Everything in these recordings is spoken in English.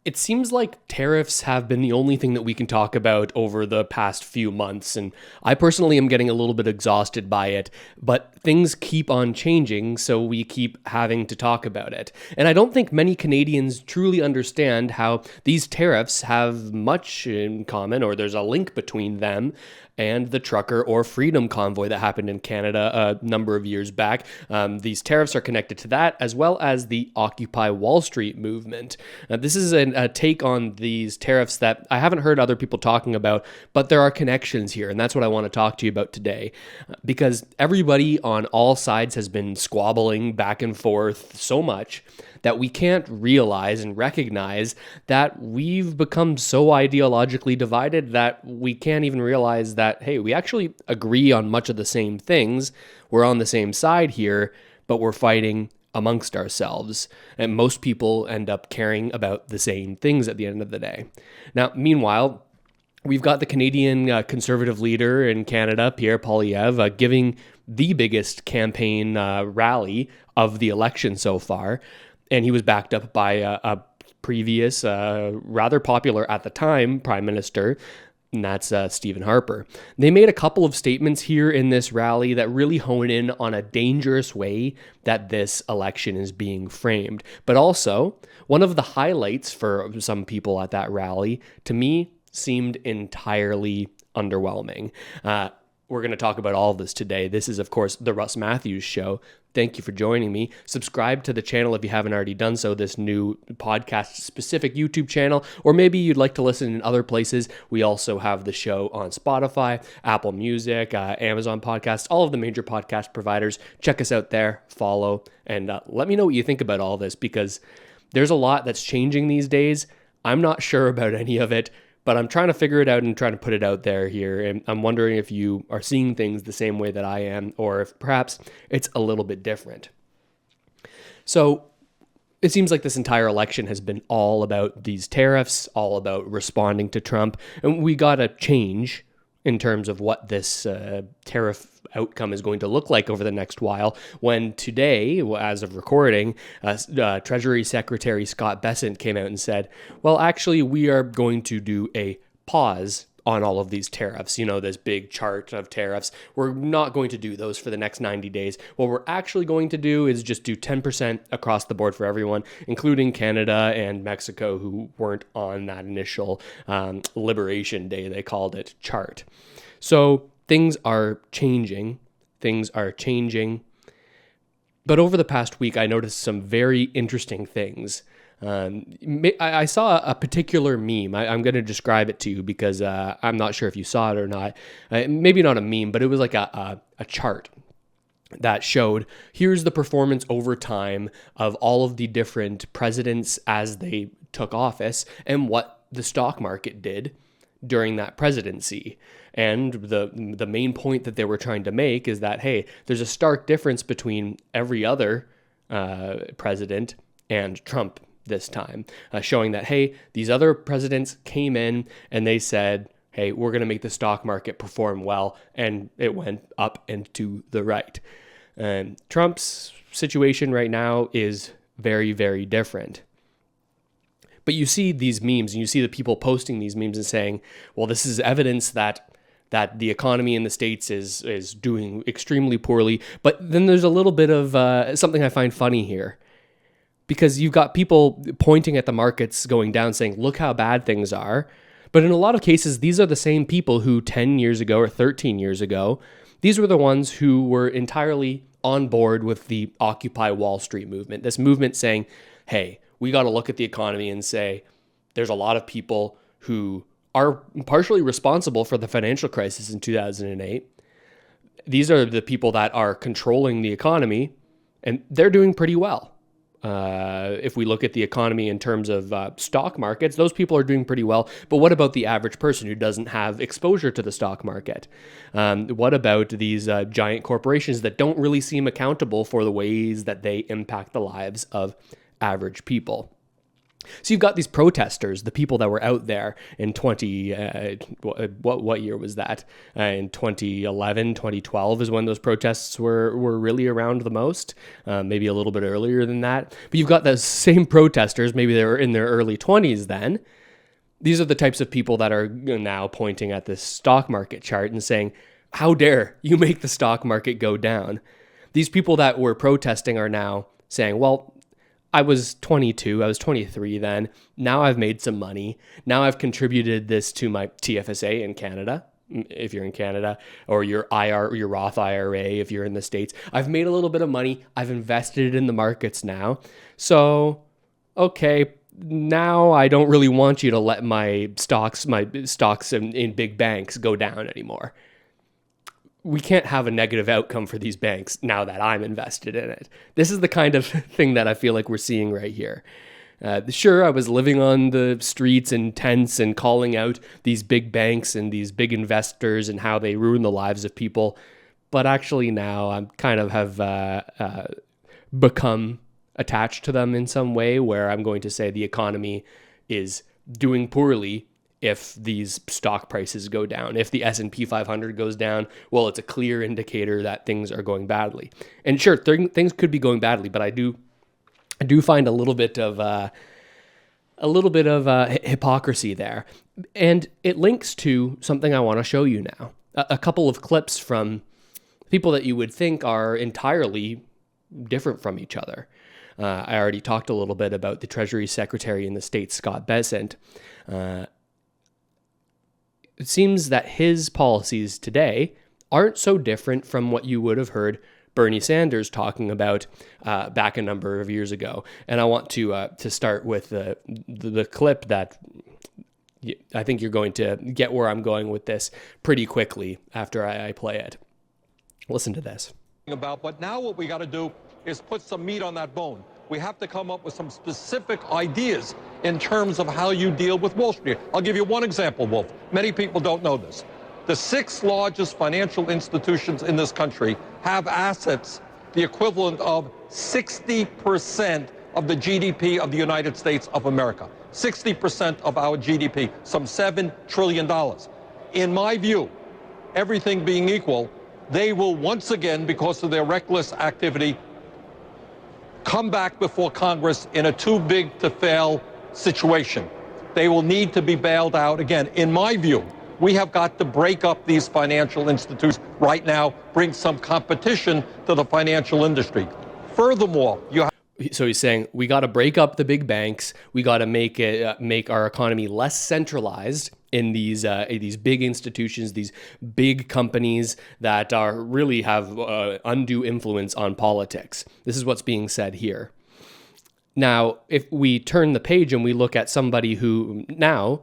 It seems like tariffs have been the only thing that we can talk about over the past few months, and I personally am getting a little bit exhausted by it, but things keep on changing, so we keep having to talk about it. And I don't think many Canadians truly understand how these tariffs have much in common, or there's a link between them and the trucker or freedom convoy that happened in Canada a number of years back. These tariffs are connected to that, as well as the Occupy Wall Street movement. This is a take on these tariffs that I haven't heard other people talking about, but there are connections here, and that's what I want to talk to you about today. Because everybody on all sides has been squabbling back and forth so much that we can't realize and recognize that we've become so ideologically divided that we can't even realize that, hey, we actually agree on much of the same things. We're on the same side here, but we're fighting amongst ourselves. And most people end up caring about the same things at the end of the day. Now, meanwhile, we've got the Canadian conservative leader in Canada, Pierre Poilievre, giving the biggest campaign rally of the election so far. And he was backed up by a previous, rather popular at the time, Prime Minister, and that's Stephen Harper. They made a couple of statements here in this rally that really hone in on a dangerous way that this election is being framed. But also, one of the highlights for some people at that rally, to me, seemed entirely underwhelming. We're going to talk about all of this today. This is, of course, the Russ Matthews Show. Thank you for joining me. Subscribe to the channel if you haven't already done so, this new podcast-specific YouTube channel, or maybe you'd like to listen in other places. We also have the show on Spotify, Apple Music, Amazon Podcasts, all of the major podcast providers. Check us out there, follow, and let me know what you think about all this, because there's a lot that's changing these days. I'm not sure about any of it, but I'm trying to figure it out and trying to put it out there here. And I'm wondering if you are seeing things the same way that I am, or if perhaps it's a little bit different. So it seems like this entire election has been all about these tariffs, all about responding to Trump. And we got to change in terms of what this tariff outcome is going to look like over the next while, when today, as of recording, Treasury Secretary Scott Bessent came out and said, well, actually, we are going to do a pause on all of these tariffs. You know, this big chart of tariffs. We're not going to do those for the next 90 days. What we're actually going to do is just do 10% across the board for everyone, including Canada and Mexico, who weren't on that initial Liberation Day, they called it, chart. So things are changing. But over the past week, I noticed some very interesting things. I saw a particular meme. I'm going to describe it to you because I'm not sure if you saw it or not. Maybe not a meme, but it was like a chart that showed, here's the performance over time of all of the different presidents as they took office and what the stock market did during that presidency. And the main point that they were trying to make is that, hey, there's a stark difference between every other president and Trump this time, showing that, hey, these other presidents came in and they said, hey, we're going to make the stock market perform well, and it went up and to the right. Trump's situation right now is very, very different. But you see these memes and you see the people posting these memes and saying, well, this is evidence that the economy in the States is doing extremely poorly. But then there's a little bit of something I find funny here. Because you've got people pointing at the markets going down saying, look how bad things are. But in a lot of cases, these are the same people who 10 years ago or 13 years ago, these were the ones who were entirely on board with the Occupy Wall Street movement. This movement saying, hey, we got to look at the economy and say, there's a lot of people who are partially responsible for the financial crisis in 2008. These are the people that are controlling the economy, and they're doing pretty well. If we look at the economy in terms of stock markets, those people are doing pretty well. But what about the average person who doesn't have exposure to the stock market? What about these giant corporations that don't really seem accountable for the ways that they impact the lives of average people? So you've got these protesters, the people that were out there in what year was that? In 2011, 2012 is when those protests were really around the most, maybe a little bit earlier than that. But you've got those same protesters, maybe they were in their early 20s then. These are the types of people that are now pointing at this stock market chart and saying, how dare you make the stock market go down? These people that were protesting are now saying, well, I was 22, I was 23 then. Now I've made some money. Now I've contributed this to my TFSA in Canada, if you're in Canada, or your Roth IRA, if you're in the States. I've made a little bit of money. I've invested it in the markets now. So, okay, now I don't really want you to let my stocks in big banks go down anymore. We can't have a negative outcome for these banks now that I'm invested in it. This is the kind of thing that I feel like we're seeing right here. Sure, I was living on the streets in tents and calling out these big banks and these big investors and how they ruin the lives of people. But actually now I'm kind of have become attached to them in some way, where I'm going to say the economy is doing poorly if these stock prices go down. If the S&P 500 goes down, well, it's a clear indicator that things are going badly. And sure, things could be going badly, but I do find a little bit of hypocrisy there. And it links to something I want to show you now. A couple of clips from people that you would think are entirely different from each other. I already talked a little bit about the Treasury Secretary in the States, Scott Bessent. It seems that his policies today aren't so different from what you would have heard Bernie Sanders talking about back a number of years ago. And I want to start with the clip that I think you're going to get where I'm going with this pretty quickly after I play it. Listen to this. But now what we got to do is put some meat on that bone. We have to come up with some specific ideas in terms of how you deal with Wall Street. I'll give you one example, Wolf. Many people don't know this. The 6 largest financial institutions in this country have assets the equivalent of 60% of the GDP of the United States of America. 60% of our GDP, some $7 trillion. In my view, everything being equal, they will once again, because of their reckless activity, come back before Congress in a too big to fail situation. They will need to be bailed out again. In my view, we have got to break up these financial institutions right now, bring some competition to the financial industry. Furthermore, so he's saying we got to break up the big banks. We got to make our economy less centralized in these big institutions, these big companies that really have undue influence on politics. This is what's being said here. Now, if we turn the page and we look at somebody who now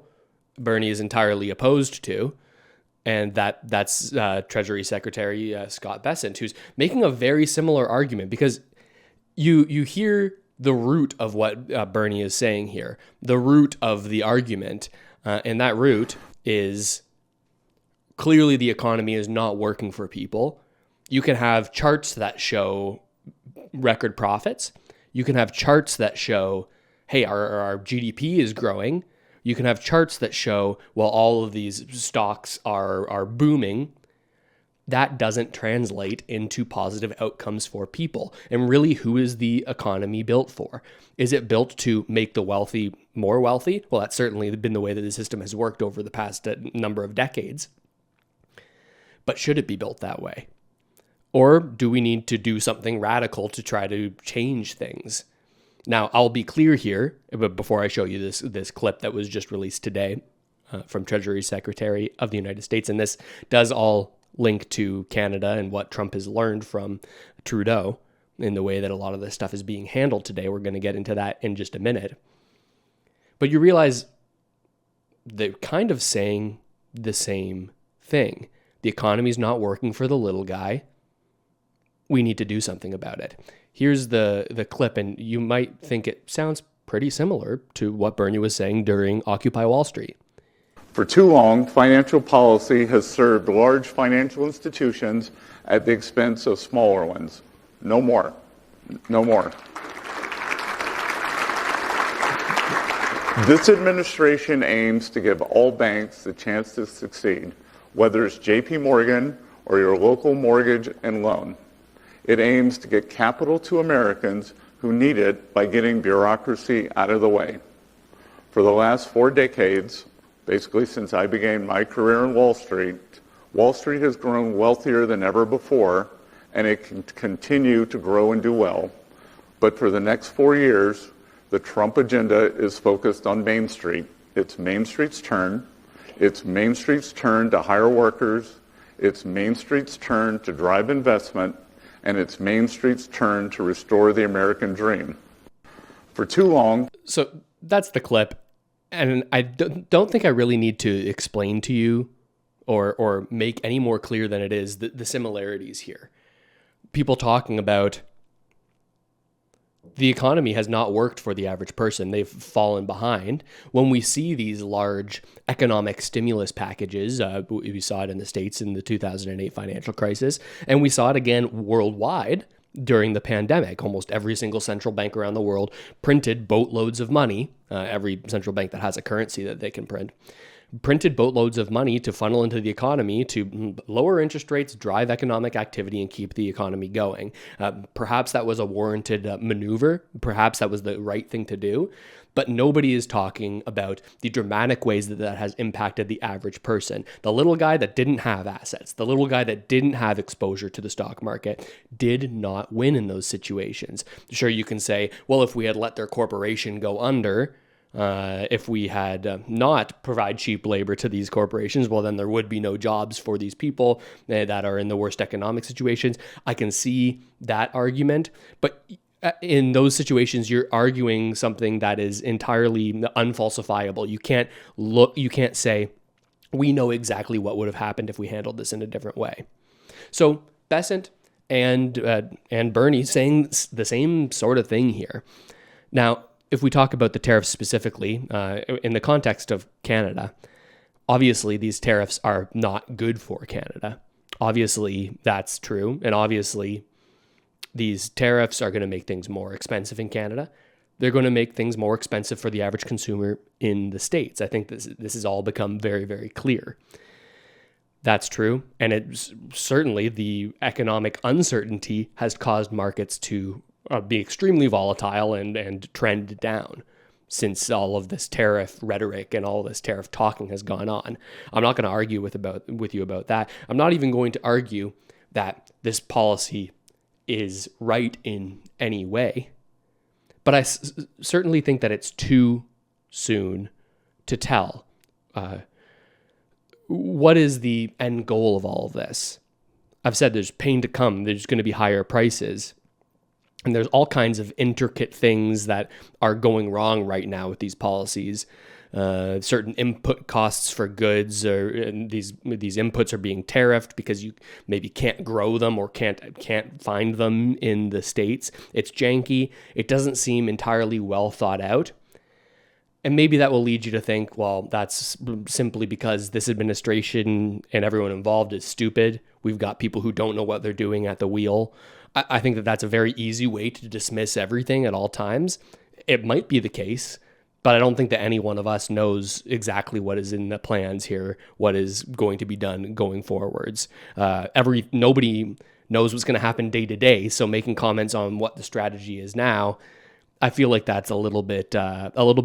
Bernie is entirely opposed to, and that's Treasury Secretary Scott Bessent, who's making a very similar argument, because you hear the root of what Bernie is saying here, the root of the argument. And that root is clearly the economy is not working for people. You can have charts that show record profits. You can have charts that show, hey, our GDP is growing. You can have charts that show, well, all of these stocks are booming. That doesn't translate into positive outcomes for people. And really, who is the economy built for? Is it built to make the wealthy more wealthy? Well, that's certainly been the way that the system has worked over the past number of decades. But should it be built that way? Or do we need to do something radical to try to change things? Now, I'll be clear here, but before I show you this clip that was just released today from Treasury Secretary of the United States, and this does all link to Canada and what Trump has learned from Trudeau in the way that a lot of this stuff is being handled today. We're going to get into that in just a minute. But you realize they're kind of saying the same thing. The economy's not working for the little guy. We need to do something about it. Here's the clip, and you might think it sounds pretty similar to what Bernie was saying during Occupy Wall Street. For too long, financial policy has served large financial institutions at the expense of smaller ones. No more. No more. This administration aims to give all banks the chance to succeed, whether it's JP Morgan or your local mortgage and loan. It aims to get capital to Americans who need it by getting bureaucracy out of the way. For the last 4 decades, basically since I began my career in Wall Street has grown wealthier than ever before, and it can continue to grow and do well. But for the next 4 years, the Trump agenda is focused on Main Street. It's Main Street's turn. It's Main Street's turn to hire workers. It's Main Street's turn to drive investment. And it's Main Street's turn to restore the American dream. For too long... So that's the clip. And I don't think I really need to explain to you or make any more clear than it is the similarities here. People talking about the economy has not worked for the average person. They've fallen behind. When we see these large economic stimulus packages, we saw it in the States in the 2008 financial crisis, and we saw it again worldwide during the pandemic. Almost every single central bank around the world printed boatloads of money. Every central bank that has a currency that they can printed boatloads of money to funnel into the economy to lower interest rates, drive economic activity, and keep the economy going. Perhaps that was a warranted maneuver. Perhaps that was the right thing to do. But nobody is talking about the dramatic ways that has impacted the average person. The little guy that didn't have assets, the little guy that didn't have exposure to the stock market, did not win in those situations. Sure, you can say, well, if we had let their corporation go under, if we had not provide cheap labor to these corporations, well, then there would be no jobs for these people that are in the worst economic situations. I can see that argument, but in those situations, you're arguing something that is entirely unfalsifiable. You can't say, we know exactly what would have happened if we handled this in a different way. So Bessent and Bernie saying the same sort of thing here. Now, if we talk about the tariffs specifically, in the context of Canada, obviously these tariffs are not good for Canada. Obviously, that's true. And obviously, these tariffs are going to make things more expensive in Canada. They're going to make things more expensive for the average consumer in the States. I think this has all become very, very clear. That's true. And it's certainly the economic uncertainty has caused markets to be extremely volatile and trend down since all of this tariff rhetoric and all this tariff talking has gone on. I'm not going to argue with you about that. I'm not even going to argue that this policy is right in any way. But I certainly think that it's too soon to tell what is the end goal of all of this. I've said there's pain to come. There's going to be higher prices. And there's all kinds of intricate things that are going wrong right now with these policies. Certain input costs for goods, these inputs are being tariffed because you maybe can't grow them or can't find them in the States. It's janky. It doesn't seem entirely well thought out. And maybe that will lead you to think, well, that's simply because this administration and everyone involved is stupid. We've got people who don't know what they're doing at the wheel. I think that that's a very easy way to dismiss everything at all times. It might be the case, but I don't think that any one of us knows exactly what is in the plans here, what is going to be done going forwards. Nobody knows what's going to happen day to day. So making comments on what the strategy is now, I feel like that's a little bit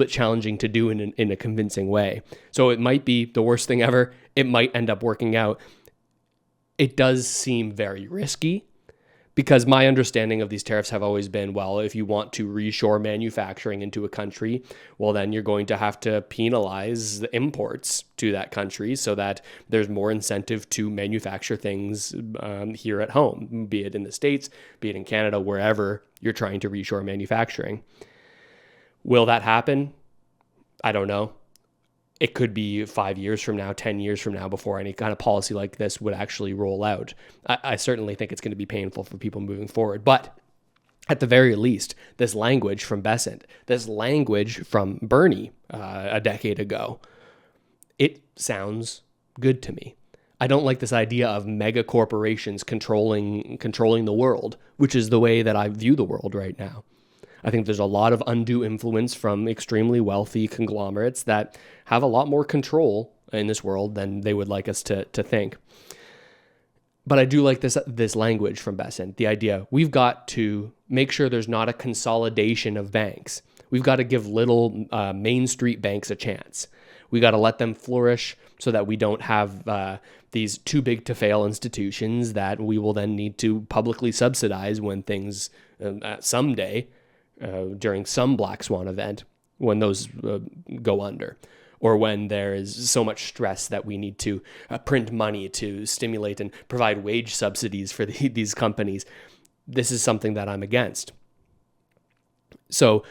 challenging to do in a convincing way. So it might be the worst thing ever. It might end up working out. It does seem very risky, because my understanding of these tariffs have always been, well, if you want to reshore manufacturing into a country, well, then you're going to have to penalize the imports to that country so that there's more incentive to manufacture things here at home, be it in the States, be it in Canada, wherever you're trying to reshore manufacturing. Will that happen? I don't know. It could be 5 years from now, 10 years from now before any kind of policy like this would actually roll out. I certainly think it's going to be painful for people moving forward. But at the very least, this language from Bessent, this language from Bernie a decade ago, it sounds good to me. I don't like this idea of mega corporations controlling the world, which is the way that I view the world right now. I think there's a lot of undue influence from extremely wealthy conglomerates that have a lot more control in this world than they would like us to think. But I do like this language from Bessent, the idea we've got to make sure there's not a consolidation of banks. We've got to give little Main Street banks a chance. We got to let them flourish so that we don't have these too big to fail institutions that we will then need to publicly subsidize when things someday during some black swan event, when those go under, or when there is so much stress that we need to print money to stimulate and provide wage subsidies for these companies. This is something that I'm against. So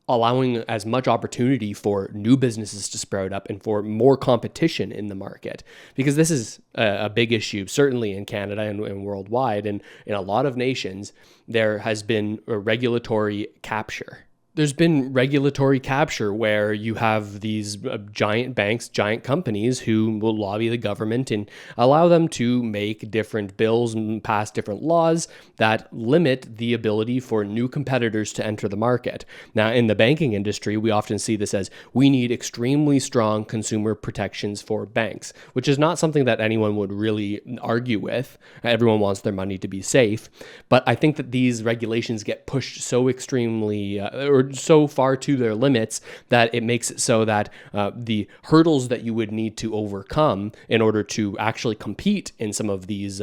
allowing as much opportunity for new businesses to sprout up and for more competition in the market, because this is a big issue, certainly in Canada and worldwide, and in a lot of nations, there has been a regulatory capture. There's been regulatory capture where you have these giant banks, giant companies who will lobby the government and allow them to make different bills and pass different laws that limit the ability for new competitors to enter the market. Now, in the banking industry, we often see this as we need extremely strong consumer protections for banks, which is not something that anyone would really argue with. Everyone wants their money to be safe. But I think that these regulations get pushed so extremely, or so far to their limits, that it makes it so that the hurdles that you would need to overcome in order to actually compete in some of these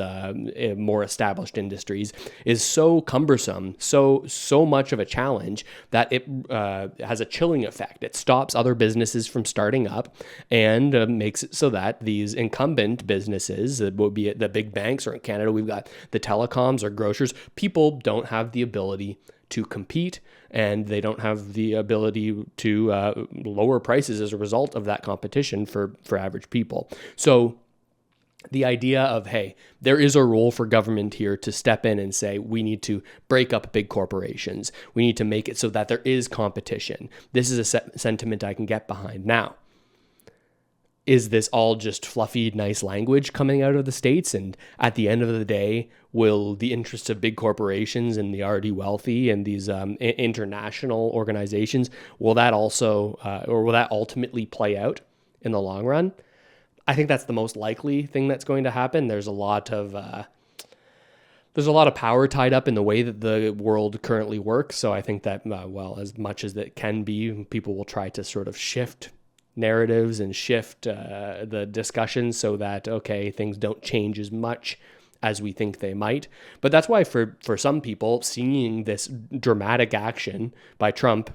more established industries is so cumbersome, so much of a challenge that it has a chilling effect. It stops other businesses from starting up and makes it so that these incumbent businesses, would be the big banks, or in Canada we've got the telecoms or grocers, people don't have the ability to compete, and they don't have the ability to lower prices as a result of that competition for average people. So the idea of, hey, there is a role for government here to step in and say, we need to break up big corporations. We need to make it so that there is competition. This is a sentiment I can get behind. Now, is this all just fluffy, nice language coming out of the States? And at the end of the day, will the interests of big corporations and the already wealthy and these international organizations, will that also, or will that ultimately play out in the long run? I think that's the most likely thing that's going to happen. There's a lot of power tied up in the way that the world currently works. So I think that, well, as much as it can be, people will try to sort of shift narratives and shift the discussion so that, okay, things don't change as much as we think they might. But that's why for some people, seeing this dramatic action by Trump,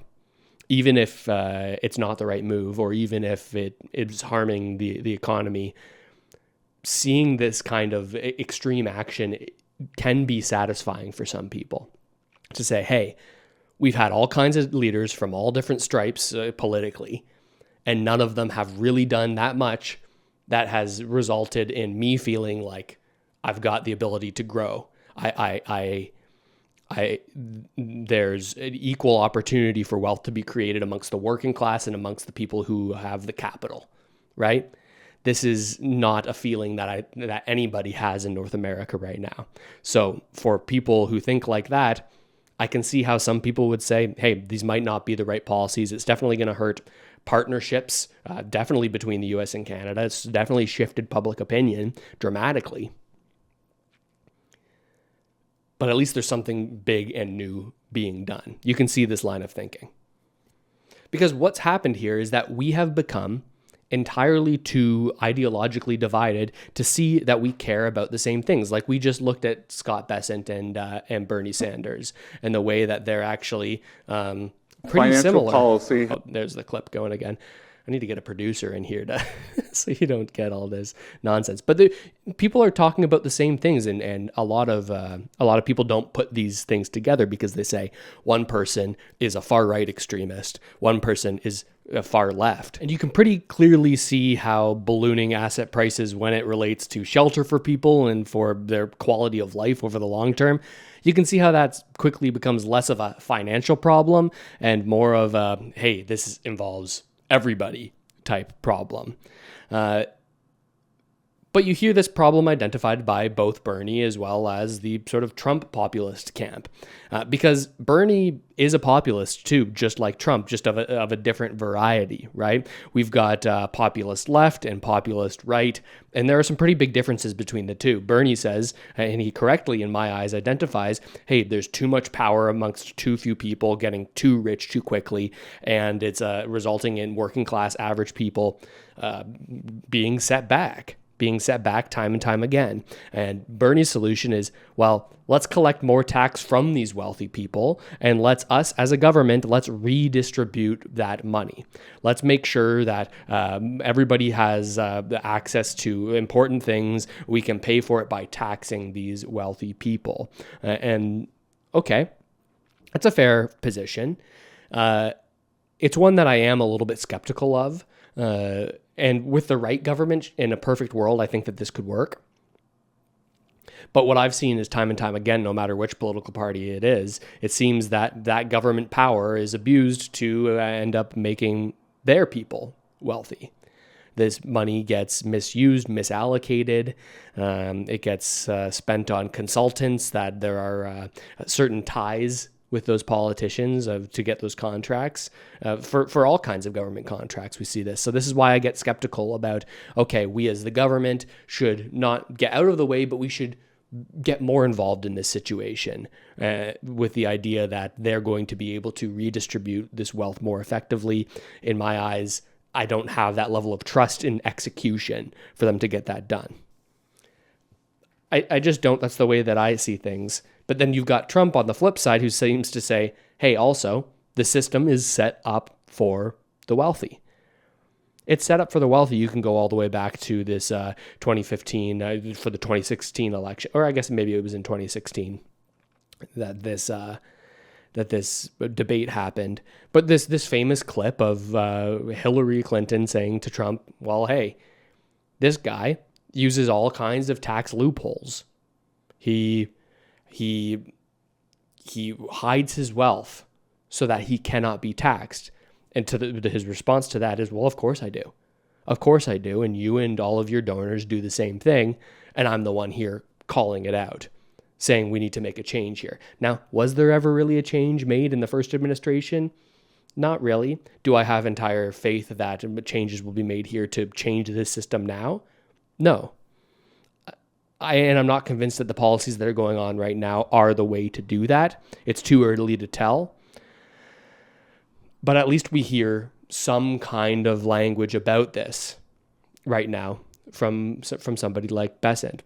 even if it's not the right move, or even if it is harming the economy, seeing this kind of extreme action can be satisfying for some people to say, hey, we've had all kinds of leaders from all different stripes politically, and none of them have really done that much that has resulted in me feeling like I've got the ability to grow. There's an equal opportunity for wealth to be created amongst the working class and amongst the people who have the capital, right? This is not a feeling that anybody has in North America right now. So for people who think like that, I can see how some people would say, hey, these might not be the right policies. It's definitely going to hurt partnerships, definitely between the US and Canada. It's definitely shifted public opinion dramatically. But at least there's something big and new being done. You can see this line of thinking. Because what's happened here is that we have become entirely too ideologically divided to see that we care about the same things. Like we just looked at Scott Bessent and Bernie Sanders and the way that they're actually pretty Financial similar. Policy. Oh, there's the clip going again. I need to get a producer in here to so you don't get all this nonsense. But people are talking about the same things, and a lot of people don't put these things together because they say one person is a far right extremist, one person is a far left, and you can pretty clearly see how ballooning asset prices, when it relates to shelter for people and for their quality of life over the long term, you can see how that quickly becomes less of a financial problem and more of a, hey, this involves everybody type problem. But you hear this problem identified by both Bernie as well as the sort of Trump populist camp, because Bernie is a populist too, just like Trump, just of a different variety, right? We've got populist left and populist right, and there are some pretty big differences between the two. Bernie says, and he correctly, in my eyes, identifies, hey, there's too much power amongst too few people, getting too rich too quickly, and it's resulting in working class average people being set back time and time again. And Bernie's solution is, well, let's collect more tax from these wealthy people, and let's as a government, let's redistribute that money. Let's make sure that everybody has the access to important things. We can pay for it by taxing these wealthy people. And okay, that's a fair position. It's one that I am a little bit skeptical of. And with the right government in a perfect world, I think that this could work. But what I've seen is time and time again, no matter which political party it is, it seems that government power is abused to end up making their people wealthy. This money gets misused, misallocated. It gets spent on consultants, that there are certain ties with those politicians to get those contracts for all kinds of government contracts. We see this. So this is why I get skeptical about, okay, we as the government should not get out of the way, but we should get more involved in this situation with the idea that they're going to be able to redistribute this wealth more effectively. In my eyes, I don't have that level of trust in execution for them to get that done. I just don't. That's the way that I see things. But then you've got Trump on the flip side, who seems to say, hey, also, the system is set up for the wealthy. It's set up for the wealthy. You can go all the way back to this 2015 for the 2016 election, or I guess maybe it was in 2016 that this debate happened. But this famous clip of Hillary Clinton saying to Trump, well, hey, this guy uses all kinds of tax loopholes. He hides his wealth so that he cannot be taxed. And his response to that is, well, of course I do. Of course I do. And you and all of your donors do the same thing. And I'm the one here calling it out, saying we need to make a change here. Now, was there ever really a change made in the first administration? Not really. Do I have entire faith that changes will be made here to change this system now? No. I'm not convinced that the policies that are going on right now are the way to do that. It's too early to tell. But at least we hear some kind of language about this right now from somebody like Bessent,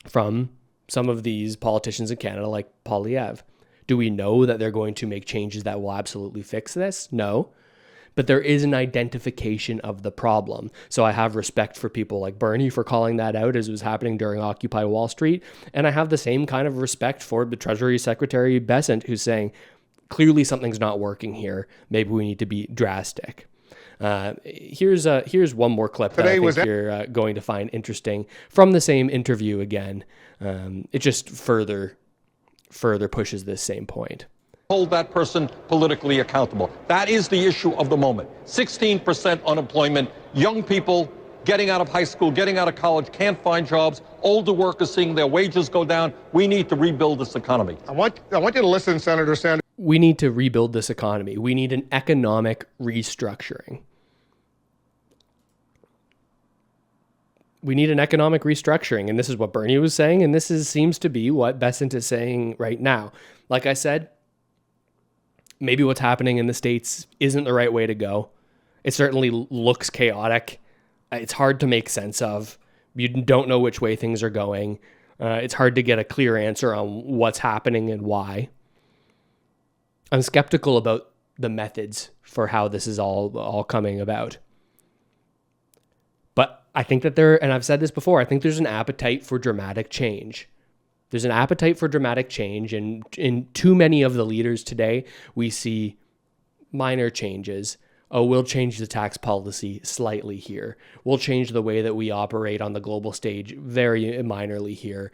from some of these politicians in Canada like Poilievre. Do we know that they're going to make changes that will absolutely fix this? No. But there is an identification of the problem. So I have respect for people like Bernie for calling that out as it was happening during Occupy Wall Street. And I have the same kind of respect for the Treasury Secretary Bessent, who's saying, clearly something's not working here. Maybe we need to be drastic. Here's one more clip that I think you're going to find interesting from the same interview again. It just further pushes this same point. Hold that person politically accountable. That is the issue of the moment. 16% unemployment, young people getting out of high school, getting out of college, can't find jobs, older workers seeing their wages go down. We need to rebuild this economy. I want you to listen, Senator Sanders. We need to rebuild this economy. We need an economic restructuring. We need an economic restructuring. And this is what Bernie was saying. And this seems to be what Bessent is saying right now. Like I said, maybe what's happening in the States isn't the right way to go. It certainly looks chaotic. It's hard to make sense of. You don't know which way things are going. It's hard to get a clear answer on what's happening and why. I'm skeptical about the methods for how this is all coming about. But I think that and I've said this before, I think there's an appetite for dramatic change. There's an appetite for dramatic change, and in too many of the leaders today, we see minor changes. Oh, we'll change the tax policy slightly here. We'll change the way that we operate on the global stage very minorly here.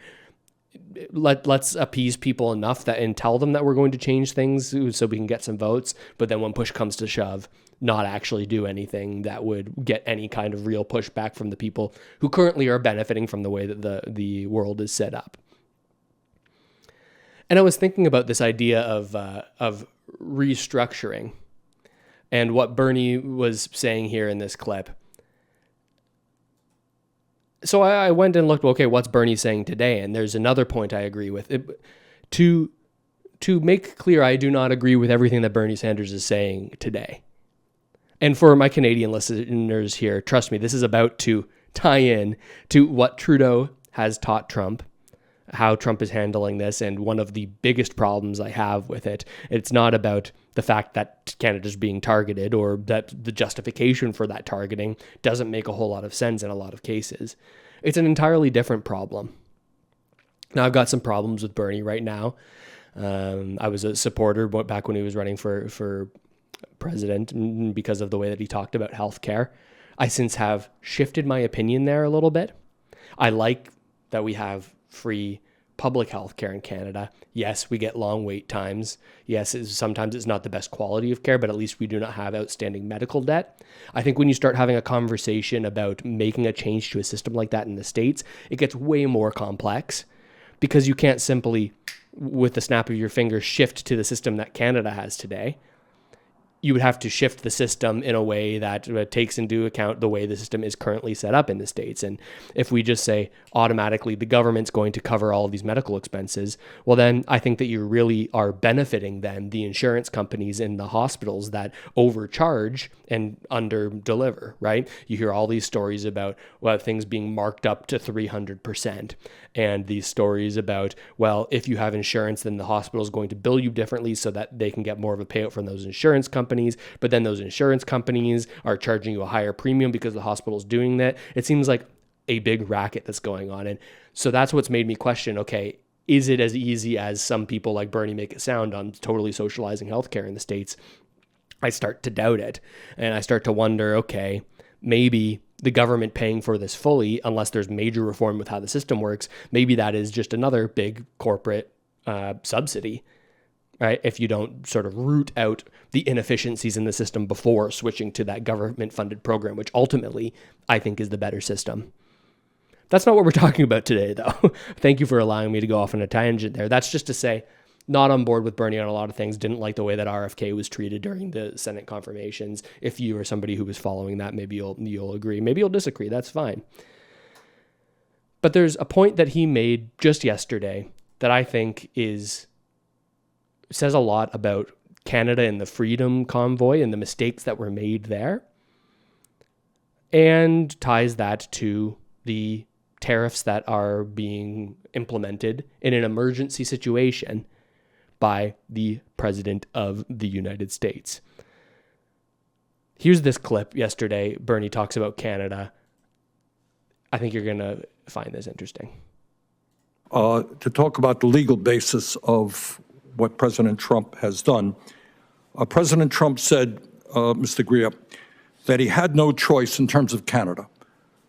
Let's appease people enough and tell them that we're going to change things so we can get some votes. But then when push comes to shove, not actually do anything that would get any kind of real pushback from the people who currently are benefiting from the way that the world is set up. And I was thinking about this idea of restructuring and what Bernie was saying here in this clip. So I went and looked, okay, what's Bernie saying today? And there's another point I agree with. To make clear, I do not agree with everything that Bernie Sanders is saying today. And for my Canadian listeners here, trust me, this is about to tie in to what Trudeau has taught Trump, how Trump is handling this, and one of the biggest problems I have with it. It's not about the fact that Canada's being targeted or that the justification for that targeting doesn't make a whole lot of sense in a lot of cases. It's an entirely different problem. Now, I've got some problems with Bernie right now. I was a supporter back when he was running for president because of the way that he talked about healthcare. I since have shifted my opinion there a little bit. I like that we have free public healthcare in Canada. Yes, we get long wait times. Yes, sometimes it's not the best quality of care, but at least we do not have outstanding medical debt. I think when you start having a conversation about making a change to a system like that in the States, it gets way more complex because you can't simply, with the snap of your fingers, shift to the system that Canada has today. You would have to shift the system in a way that takes into account the way the system is currently set up in the States. And if we just say automatically the government's going to cover all of these medical expenses, well, then I think that you really are benefiting then the insurance companies and the hospitals that overcharge and under-deliver, right? You hear all these stories about, well, things being marked up to 300%. And these stories about, well, if you have insurance, then the hospital is going to bill you differently so that they can get more of a payout from those insurance companies. But then those insurance companies are charging you a higher premium because the hospital is doing that. It seems like a big racket that's going on. And so that's what's made me question, okay, is it as easy as some people like Bernie make it sound on totally socializing healthcare in the States? I start to doubt it. And I start to wonder, okay, maybe the government paying for this fully, unless there's major reform with how the system works, maybe that is just another big corporate subsidy, right? If you don't sort of root out the inefficiencies in the system before switching to that government-funded program, which ultimately I think is the better system. That's not what we're talking about today, though. Thank you for allowing me to go off on a tangent there. That's just to say, not on board with Bernie on a lot of things, didn't like the way that RFK was treated during the Senate confirmations. If you are somebody who was following that, maybe you'll agree. Maybe you'll disagree. That's fine. But there's a point that he made just yesterday that I think says a lot about Canada and the Freedom Convoy and the mistakes that were made there, and ties that to the tariffs that are being implemented in an emergency situation by the President of the United States. Here's this clip yesterday. Bernie talks about Canada. I think you're going to find this interesting. To talk about the legal basis of what President Trump has done, President Trump said, Mr. Greer, that he had no choice in terms of Canada.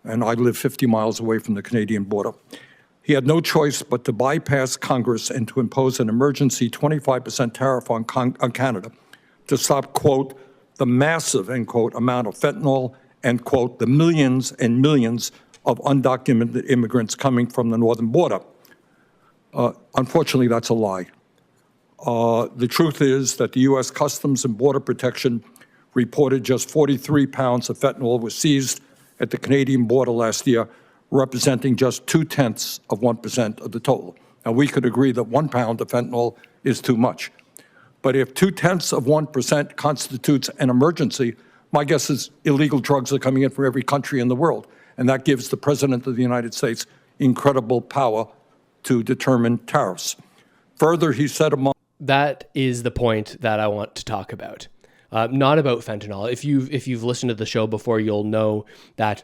And I live 50 miles away from the Canadian border. He had no choice but to bypass Congress and to impose an emergency 25% tariff on Canada to stop, quote, the massive, end quote, amount of fentanyl and, quote, the millions and millions of undocumented immigrants coming from the northern border. Unfortunately, that's a lie. The truth is that the U.S. Customs and Border Protection reported just 43 pounds of fentanyl was seized at the Canadian border last year, representing just 0.2% of the total. Now, we could agree that 1 pound of fentanyl is too much. But if 0.2% constitutes an emergency, my guess is illegal drugs are coming in from every country in the world. And that gives the President of the United States incredible power to determine tariffs. Further, he said that is the point that I want to talk about. Not about fentanyl. If you've listened to the show before, you'll know that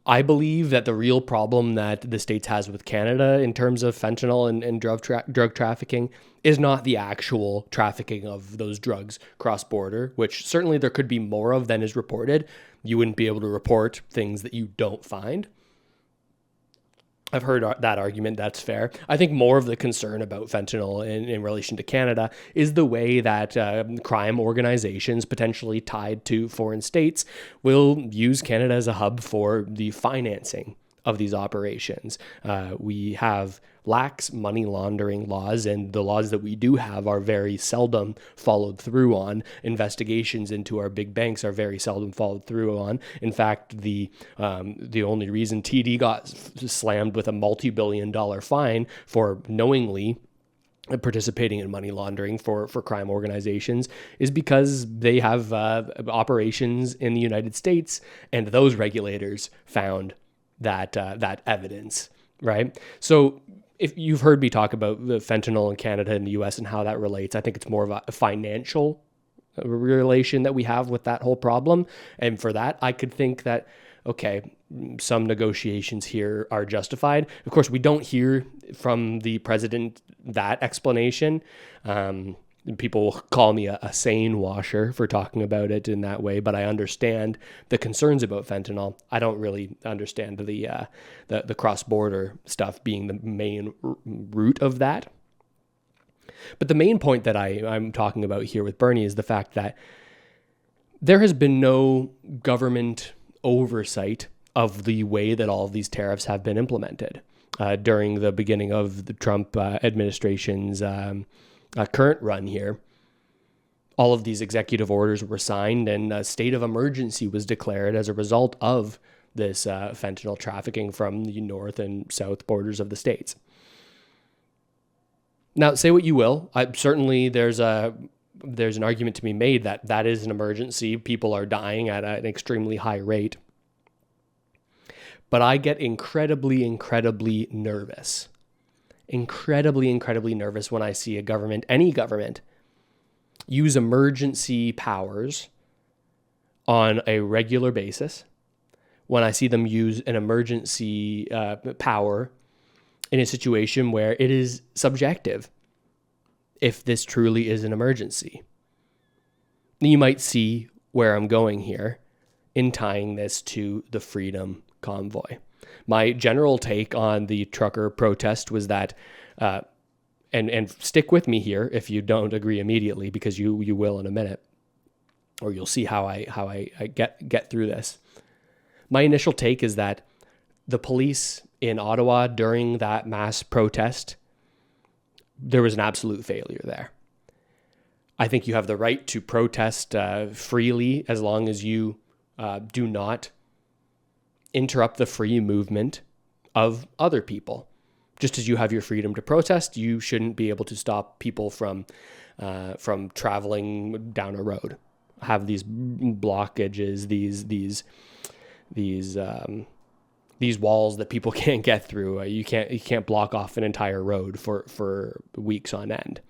I believe that the real problem that the States has with Canada in terms of fentanyl and drug trafficking is not the actual trafficking of those drugs cross-border, which certainly there could be more of than is reported. You wouldn't be able to report things that you don't find. I've heard that argument. That's fair. I think more of the concern about fentanyl in relation to Canada is the way that crime organizations potentially tied to foreign states will use Canada as a hub for the financing of these operations. We have lax money laundering laws, and the laws that we do have are very seldom followed through on. Investigations into our big banks are very seldom followed through on. In fact, the only reason TD got slammed with a multi-billion-dollar fine for knowingly participating in money laundering for crime organizations is because they have operations in the United States, and those regulators found that evidence, right? So if you've heard me talk about the fentanyl in Canada and the US and how that relates, I think it's more of a financial relation that we have with that whole problem. And for that, I could think that, okay, some negotiations here are justified. Of course, we don't hear from the president that explanation. People call me a sane washer for talking about it in that way, but I understand the concerns about fentanyl. I don't really understand the cross-border stuff being the main root of that. But the main point that I'm talking about here with Bernie is the fact that there has been no government oversight of the way that all of these tariffs have been implemented during the beginning of the Trump administration's current run here. All of these executive orders were signed, and a state of emergency was declared as a result of this fentanyl trafficking from the north and south borders of the states. Now, say what you will. Certainly, there's an argument to be made that that is an emergency. People are dying at an extremely high rate. But I get incredibly, incredibly nervous. Incredibly nervous when I see a government, any government, use emergency powers on a regular basis. When I see them use an emergency power in a situation where it is subjective, if this truly is an emergency. You might see where I'm going here in tying this to the Freedom Convoy. My general take on the trucker protest was that, and stick with me here if you don't agree immediately, because you will in a minute, or you'll see how I get through this. My initial take is that the police in Ottawa during that mass protest, there was an absolute failure there. I think you have the right to protest freely as long as you do not interrupt the free movement of other people. Just as you have your freedom to protest, you shouldn't be able to stop people from traveling down a road. Have these blockages, these walls that people can't get through. You can't block off an entire road for weeks on end.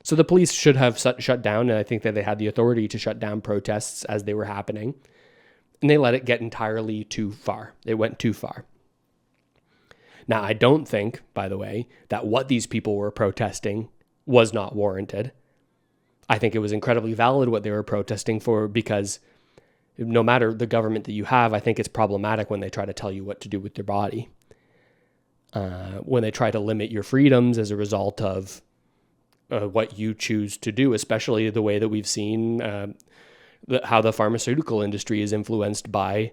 So the police should have shut down, and I think that they had the authority to shut down protests as they were happening. And they let it get entirely too far. It went too far. Now, I don't think, by the way, that what these people were protesting was not warranted. I think it was incredibly valid what they were protesting for, because no matter the government that you have, I think it's problematic when they try to tell you what to do with your body. When they try to limit your freedoms as a result of what you choose to do, especially the way that we've seen how the pharmaceutical industry is influenced by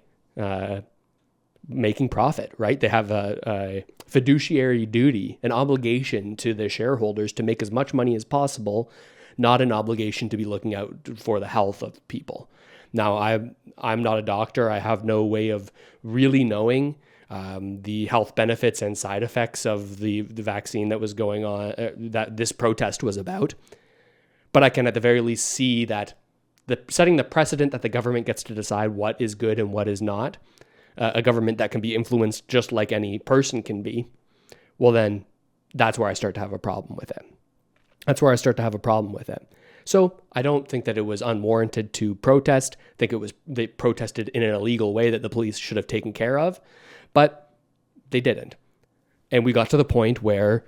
making profit, right? They have a fiduciary duty, an obligation to their shareholders to make as much money as possible, not an obligation to be looking out for the health of people. Now, I'm not a doctor. I have no way of really knowing the health benefits and side effects of the vaccine that was going on, that this protest was about. But I can at the very least see that setting the precedent that the government gets to decide what is good and what is not, a government that can be influenced just like any person can be, well then, that's where I start to have a problem with it. So I don't think that it was unwarranted to protest. I think they protested in an illegal way that the police should have taken care of, but they didn't. And we got to the point where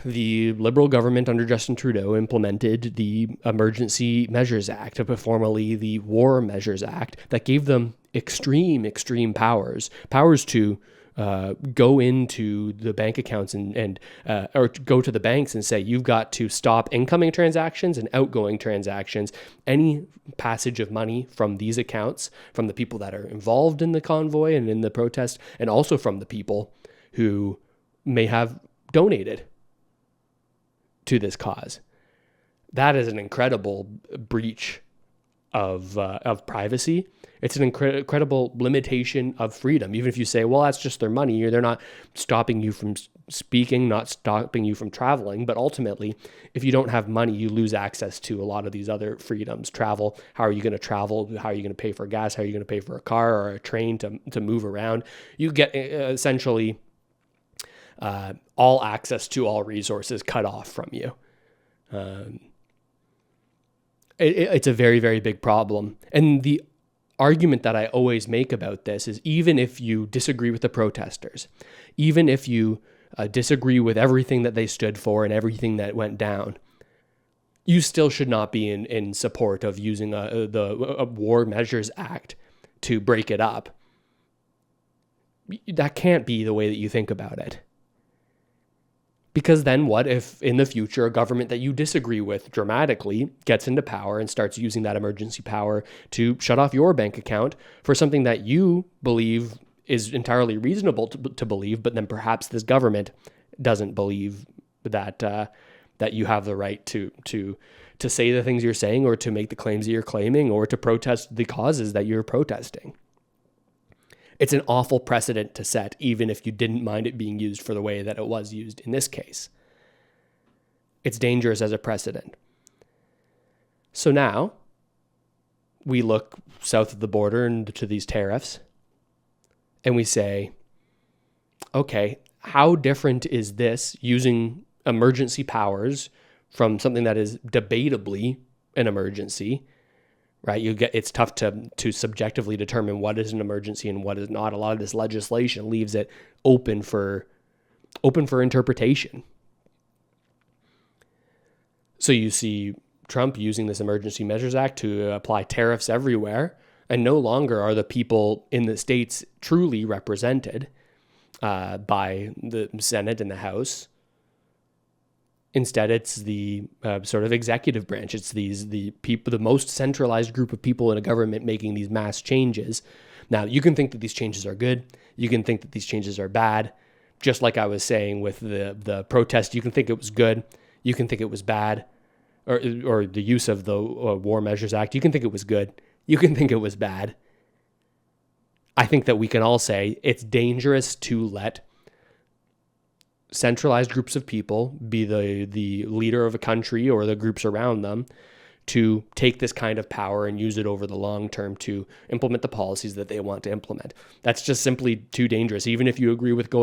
the Liberal government under Justin Trudeau implemented the Emergency Measures Act, formerly the War Measures Act, that gave them extreme powers to go into the bank accounts and or go to the banks and say, you've got to stop incoming transactions and outgoing transactions. Any passage of money from these accounts, from the people that are involved in the convoy and in the protest, and also from the people who may have donated to this cause. That is an incredible breach of privacy. It's an incredible limitation of freedom. Even if you say, well, that's just their money, or they're not stopping you from speaking, not stopping you from traveling. But ultimately, if you don't have money, you lose access to a lot of these other freedoms. Travel, how are you going to travel? How are you going to pay for gas? How are you going to pay for a car or a train to move around? You get essentially all access to all resources cut off from you. It's a very, very big problem. And the argument that I always make about this is, even if you disagree with the protesters, even if you disagree with everything that they stood for and everything that went down, you still should not be in support of using the War Measures Act to break it up. That can't be the way that you think about it. Because then what if in the future a government that you disagree with dramatically gets into power and starts using that emergency power to shut off your bank account for something that you believe is entirely reasonable to believe, but then perhaps this government doesn't believe that that you have the right to say the things you're saying, or to make the claims that you're claiming, or to protest the causes that you're protesting. It's an awful precedent to set, even if you didn't mind it being used for the way that it was used in this case. It's dangerous as a precedent. So now we look south of the border and to these tariffs, and we say, okay, how different is this using emergency powers from something that is debatably an emergency? Right, it's tough to subjectively determine what is an emergency and what is not. A lot of this legislation leaves it open for interpretation. So you see Trump using this Emergency Measures Act to apply tariffs everywhere, and no longer are the people in the states truly represented by the Senate and the House. Instead, it's the sort of executive branch. It's the people, the most centralized group of people in a government making these mass changes. Now, you can think that these changes are good. You can think that these changes are bad. Just like I was saying with the protest, you can think it was good. You can think it was bad. Or the use of the War Measures Act, you can think it was good. You can think it was bad. I think that we can all say it's dangerous to let centralized groups of people be the leader of a country or the groups around them to take this kind of power and use it over the long term to implement the policies that they want to implement. That's just simply too dangerous. Even if you agree with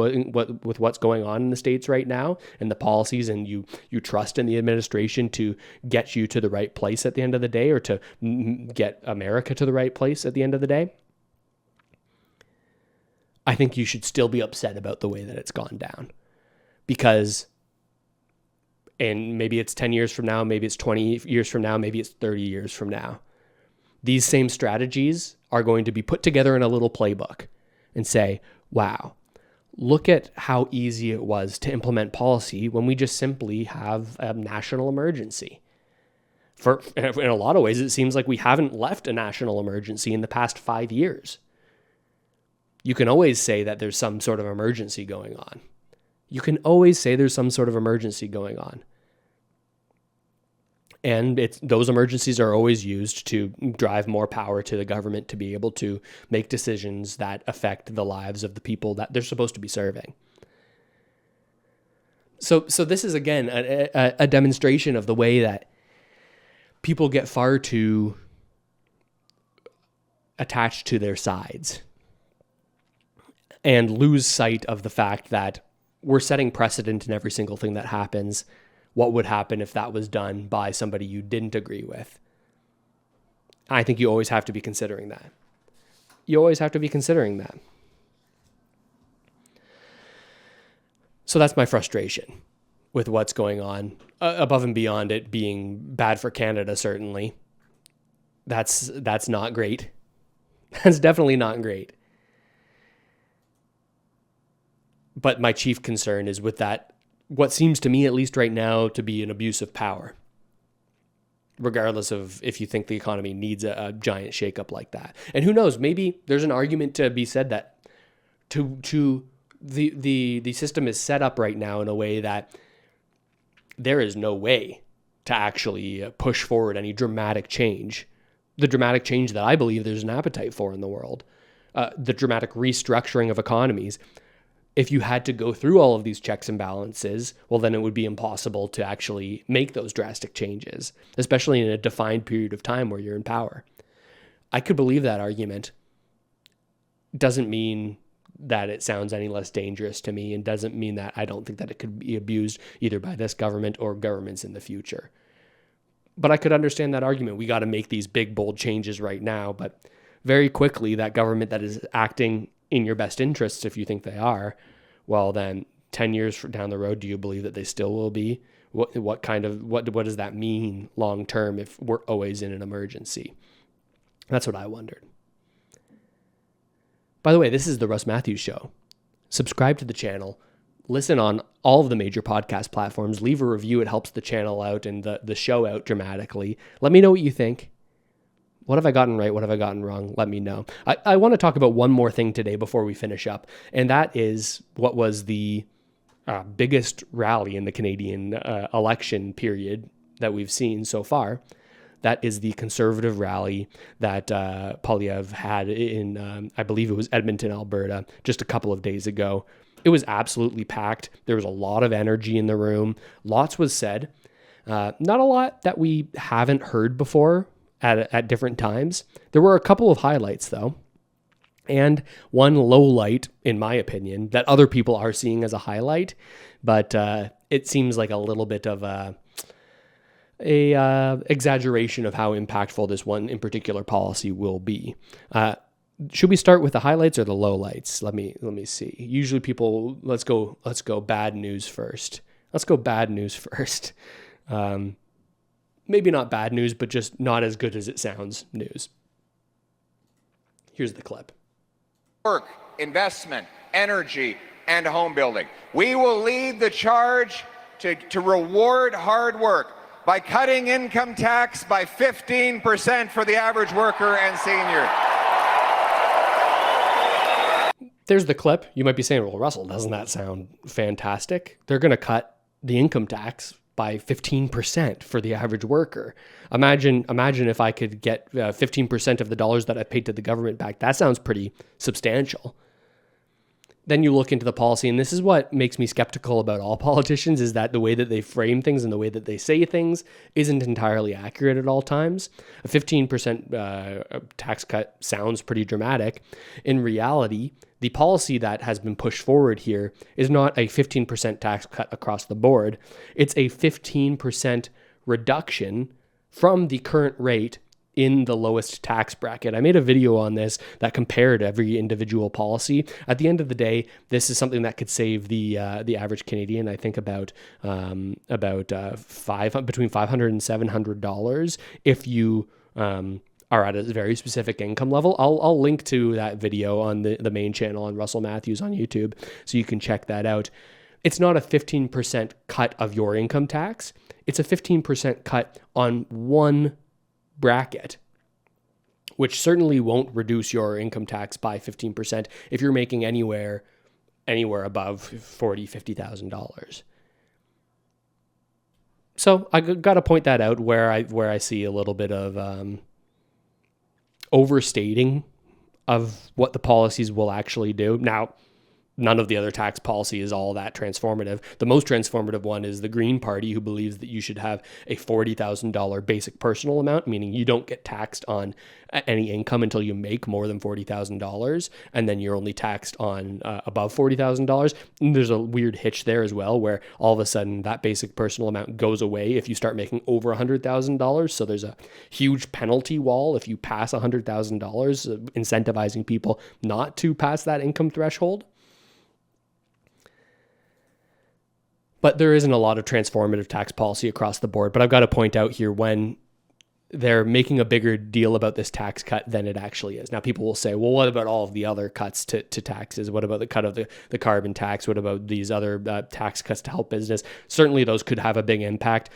what's going on in the States right now and the policies, and you trust in the administration to get you to the right place at the end of the day, or to get America to the right place at the end of the day, I think you should still be upset about the way that it's gone down. Because, and maybe it's 10 years from now, maybe it's 20 years from now, maybe it's 30 years from now, these same strategies are going to be put together in a little playbook and say, wow, look at how easy it was to implement policy when we just simply have a national emergency. In a lot of ways, it seems like we haven't left a national emergency in the past 5 years. You can always say that there's some sort of emergency going on. You can always say there's some sort of emergency going on. And those emergencies are always used to drive more power to the government to be able to make decisions that affect the lives of the people that they're supposed to be serving. So this is, again, a demonstration of the way that people get far too attached to their sides and lose sight of the fact that we're setting precedent in every single thing that happens. What would happen if that was done by somebody you didn't agree with? I think you always have to be considering that. You always have to be considering that. So that's my frustration with what's going on, above and beyond it being bad for Canada, certainly. That's not great. That's definitely not great. But my chief concern is with that, what seems to me, at least right now, to be an abuse of power, regardless of if you think the economy needs a giant shakeup like that. And who knows, maybe there's an argument to be said that the system is set up right now in a way that there is no way to actually push forward any dramatic change. The dramatic change that I believe there's an appetite for in the world. The dramatic restructuring of economies. If you had to go through all of these checks and balances, well, then it would be impossible to actually make those drastic changes, especially in a defined period of time where you're in power. I could believe that argument. Doesn't mean that it sounds any less dangerous to me, and doesn't mean that I don't think that it could be abused either by this government or governments in the future. But I could understand that argument. We got to make these big, bold changes right now, but very quickly, that government that is acting in your best interests, if you think they are, well, then 10 years down the road, do you believe that they still will be? What does that mean long term if we're always in an emergency? That's what I wondered. By the way, this is the Russ Matthews Show. Subscribe to the channel. Listen on all of the major podcast platforms. Leave a review. It helps the channel out and the show out dramatically. Let me know what you think. What have I gotten right? What have I gotten wrong? Let me know. I want to talk about one more thing today before we finish up, and that is what was the biggest rally in the Canadian election period that we've seen so far. That is the Conservative rally that Poilievre had in, I believe it was Edmonton, Alberta, just a couple of days ago. It was absolutely packed. There was a lot of energy in the room. Lots was said. Not a lot that we haven't heard before at different times. There were a couple of highlights, though, and one low light, in my opinion, that other people are seeing as a highlight, but it seems like a little bit of a exaggeration of how impactful this one in particular policy will be. Should we start with the highlights or the lowlights? Let me see. Usually people, let's go bad news first. Let's go bad news first. Maybe not bad news, but just not as good as it sounds news. Here's the clip. Work, investment, energy, and home building. We will lead the charge to reward hard work by cutting income tax by 15% for the average worker and senior. There's the clip. You might be saying, well, Russell, doesn't that sound fantastic? They're going to cut the income tax by 15% for the average worker. Imagine if I could get 15% of the dollars that I paid to the government back. That sounds pretty substantial. Then you look into the policy, and this is what makes me skeptical about all politicians, is that the way that they frame things and the way that they say things isn't entirely accurate at all times. A 15% tax cut sounds pretty dramatic. In reality, the policy that has been pushed forward here is not a 15% tax cut across the board. It's a 15% reduction from the current rate in the lowest tax bracket. I made a video on this that compared every individual policy. At the end of the day, this is something that could save the average Canadian, I think, about between $500 and $700 if you are at a very specific income level. I'll link to that video on the main channel on Russell Matthews on YouTube, so you can check that out. It's not a 15% cut of your income tax. It's a 15% cut on one bracket, which certainly won't reduce your income tax by 15% if you're making anywhere above $40,000, $50,000. So I got to point that out where I see a little bit of overstating of what the policies will actually do. Now, none of the other tax policy is all that transformative. The most transformative one is the Green Party, who believes that you should have a $40,000 basic personal amount, meaning you don't get taxed on any income until you make more than $40,000, and then you're only taxed on above $40,000. And there's a weird hitch there as well, where all of a sudden that basic personal amount goes away if you start making over $100,000. So there's a huge penalty wall if you pass $100,000, incentivizing people not to pass that income threshold. But there isn't a lot of transformative tax policy across the board. But I've got to point out here, when they're making a bigger deal about this tax cut than it actually is. Now, people will say, well, what about all of the other cuts to taxes? What about the cut of the carbon tax? What about these other tax cuts to help business? Certainly, those could have a big impact.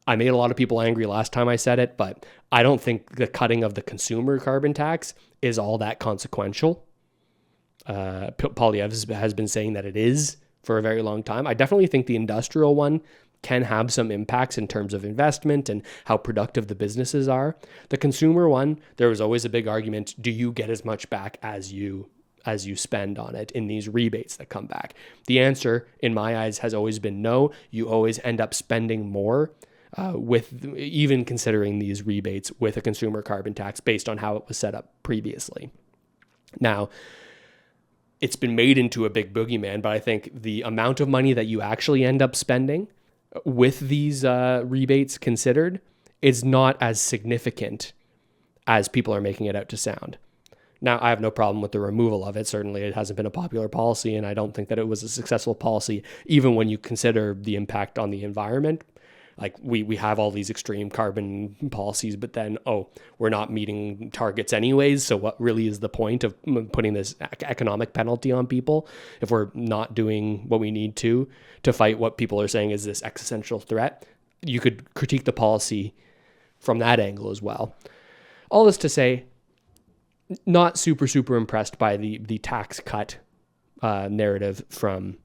I made a lot of people angry last time I said it, but I don't think the cutting of the consumer carbon tax is all that consequential. Poilievre has been saying that it is for a very long time. I definitely think the industrial one can have some impacts in terms of investment and how productive the businesses are. The consumer one, there was always a big argument, do you get as much back as you spend on it in these rebates that come back? The answer, in my eyes, has always been no. You always end up spending more with even considering these rebates with a consumer carbon tax based on how it was set up previously. Now, it's been made into a big boogeyman, but I think the amount of money that you actually end up spending with these rebates considered is not as significant as people are making it out to sound. Now, I have no problem with the removal of it. Certainly, it hasn't been a popular policy, and I don't think that it was a successful policy, even when you consider the impact on the environment. Like, we have all these extreme carbon policies, but then, we're not meeting targets anyways. So what really is the point of putting this economic penalty on people if we're not doing what we need to fight what people are saying is this existential threat? You could critique the policy from that angle as well. All this to say, not super impressed by the tax cut narrative from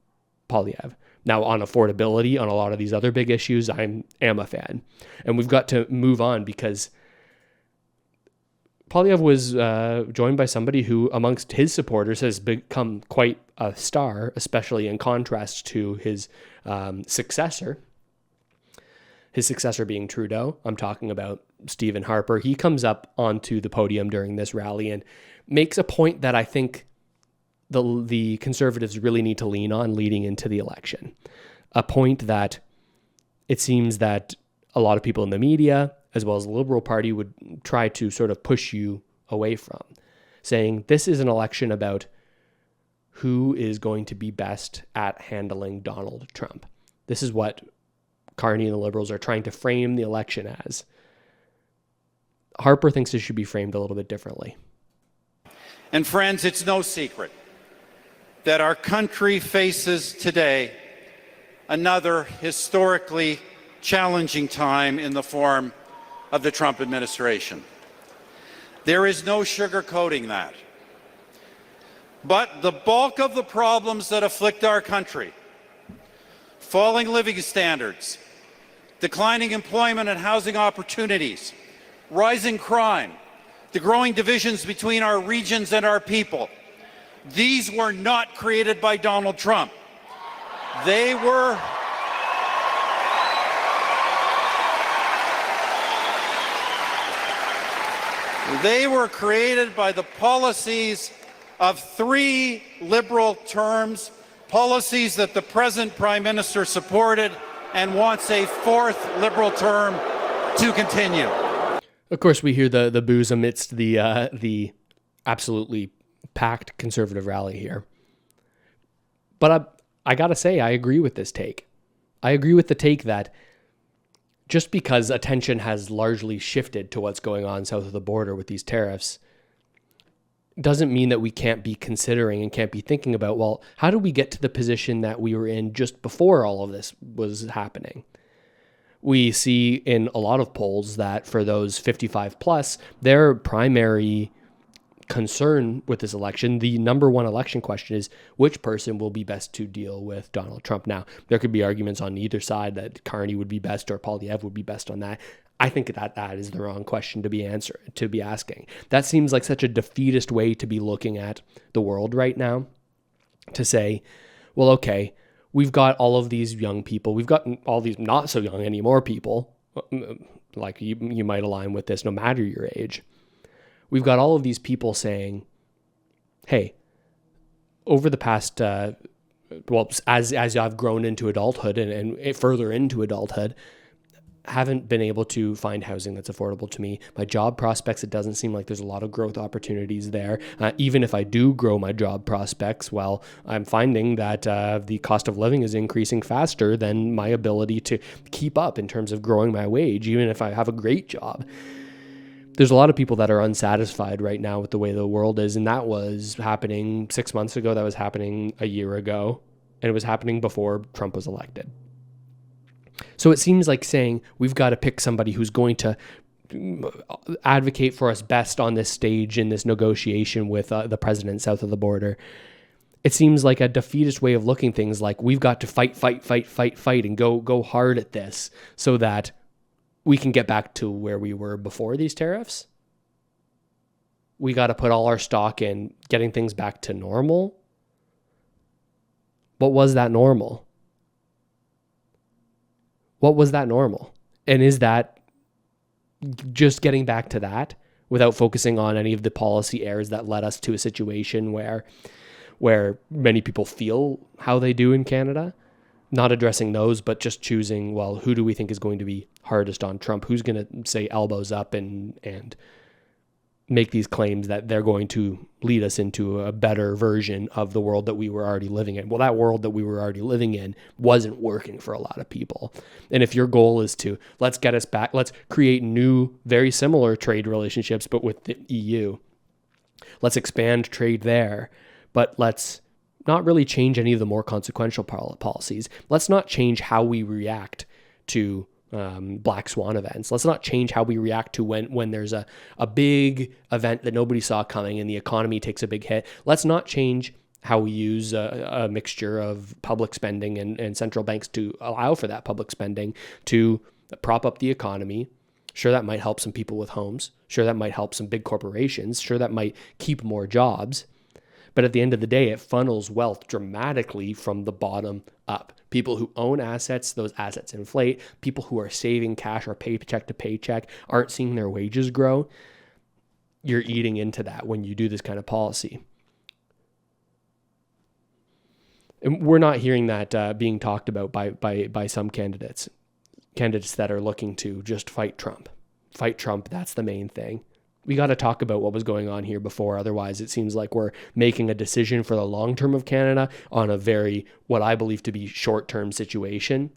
Poilievre. Now, on affordability, on a lot of these other big issues, I am a fan. And we've got to move on because Poilievre was joined by somebody who, amongst his supporters, has become quite a star, especially in contrast to his successor. His successor being Trudeau. I'm talking about Stephen Harper. He comes up onto the podium during this rally and makes a point that I think the Conservatives really need to lean on leading into the election. A point that it seems that a lot of people in the media, as well as the Liberal Party, would try to sort of push you away from, saying this is an election about who is going to be best at handling Donald Trump. This is what Carney and the Liberals are trying to frame the election as. Harper thinks it should be framed a little bit differently. And friends, it's no secret that our country faces today another historically challenging time in the form of the Trump administration. There is no sugarcoating that. But the bulk of the problems that afflict our country, falling living standards, declining employment and housing opportunities, rising crime, the growing divisions between our regions and our people, these were not created by Donald Trump. They were created by the policies of 3 Liberal terms, policies that the present Prime Minister supported and wants a 4th Liberal term to continue. Of course, we hear the boos amidst the absolutely packed Conservative rally here. But I gotta say, I agree with this take. I agree with the take that just because attention has largely shifted to what's going on south of the border with these tariffs doesn't mean that we can't be considering and can't be thinking about, well, how did we get to the position that we were in just before all of this was happening? We see in a lot of polls that for those 55 plus, their primary concern with this election, the number one election question is which person will be best to deal with Donald Trump. Now, there could be arguments on either side that Carney would be best or Poilievre would be best on that. I think that is the wrong question to be asking. That seems like such a defeatist way to be looking at the world right now, to say, well, okay, we've got all of these young people, we've got all these not so young anymore people, like you might align with this no matter your age. We've got all of these people saying, hey, over the past, as I've grown into adulthood and further into adulthood, haven't been able to find housing that's affordable to me. My job prospects, it doesn't seem like there's a lot of growth opportunities there. Even if I do grow my job prospects, well, I'm finding that the cost of living is increasing faster than my ability to keep up in terms of growing my wage, even if I have a great job. there's a lot of people that are unsatisfied right now with the way the world is. And that was happening 6 months ago. That was happening a year ago. And it was happening before Trump was elected. So it seems like saying we've got to pick somebody who's going to advocate for us best on this stage in this negotiation with the president south of the border. It seems like a defeatist way of looking things, like we've got to fight and go hard at this so that we can get back to where we were before these tariffs. We got to put all our stock in getting things back to normal. What was that normal? What was that normal? And is that just getting back to that without focusing on any of the policy errors that led us to a situation where many people feel how they do in Canada? Not addressing those, but just choosing, well, who do we think is going to be hardest on Trump? Who's going to say elbows up and make these claims that they're going to lead us into a better version of the world that we were already living in? Well, that world that we were already living in wasn't working for a lot of people. And if your goal is to, let's get us back, let's create new, very similar trade relationships, but with the EU, let's expand trade there, but let's not really change any of the more consequential policies. Let's not change how we react to black swan events. Let's not change how we react to when there's a big event that nobody saw coming and the economy takes a big hit. Let's not change how we use a mixture of public spending and central banks to allow for that public spending to prop up the economy. Sure, that might help some people with homes. Sure, that might help some big corporations. Sure, that might keep more jobs. But at the end of the day, it funnels wealth dramatically from the bottom up. People who own assets, those assets inflate. People who are saving cash or paycheck to paycheck aren't seeing their wages grow. You're eating into that when you do this kind of policy. And we're not hearing that being talked about by some candidates that are looking to just fight Trump. Fight Trump, that's the main thing. We got to talk about what was going on here before. Otherwise, it seems like we're making a decision for the long term of Canada on a very, what I believe to be short-term situation.